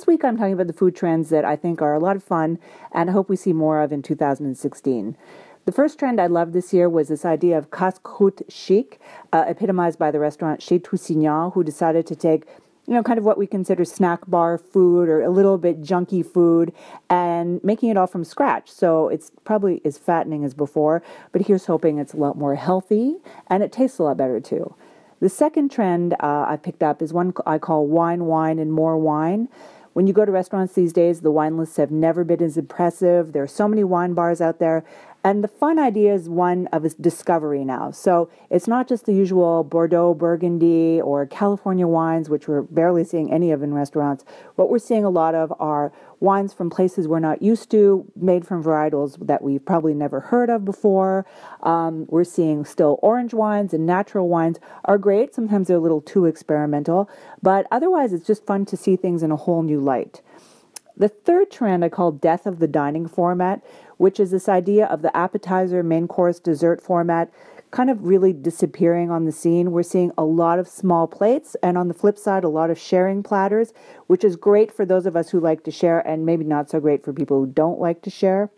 this week I'm talking about the food trends that I think are a lot of fun and I hope we see more of in 2016. The first trend I loved this year was this idea of casse-croûte chic, epitomized by the restaurant Chez Toussignan, who decided to take kind of what we consider snack bar food or a little bit junky food and making it all from scratch. So it's probably as fattening as before, but here's hoping it's a lot more healthy and it tastes a lot better too. The second trend I picked up is one I call wine, wine, and more wine. When you go to restaurants these days, the wine lists have never been as impressive. There are so many wine bars out there. And the fun idea is one of a discovery now. So it's not just the usual Bordeaux, Burgundy, or California wines, which we're barely seeing any of in restaurants. What we're seeing a lot of are wines from places we're not used to, made from varietals that we've probably never heard of before. We're seeing still orange wines and natural wines are great. Sometimes they're a little too experimental, but otherwise it's just fun to see things in a whole new light. The third trend I call death of the dining format, which is this idea of the appetizer, main course, dessert format kind of really disappearing on the scene. We're seeing a lot of small plates and on the flip side, a lot of sharing platters, which is great for those of us who like to share and maybe not so great for people who don't like to share.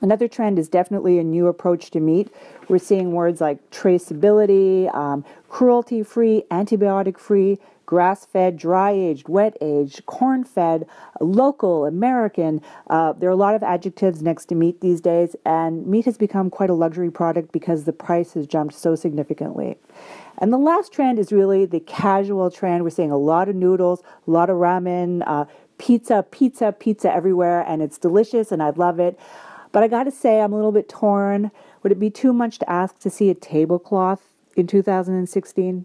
Another trend is definitely a new approach to meat. We're seeing words like traceability, cruelty-free, antibiotic-free, grass-fed, dry-aged, wet-aged, corn-fed, local, American. There are a lot of adjectives next to meat these days, and meat has become quite a luxury product because the price has jumped so significantly. And the last trend is really the casual trend. We're seeing a lot of noodles, a lot of ramen, pizza everywhere, and it's delicious, and I love it. But I got to say, I'm a little bit torn. Would it be too much to ask to see a tablecloth in 2016?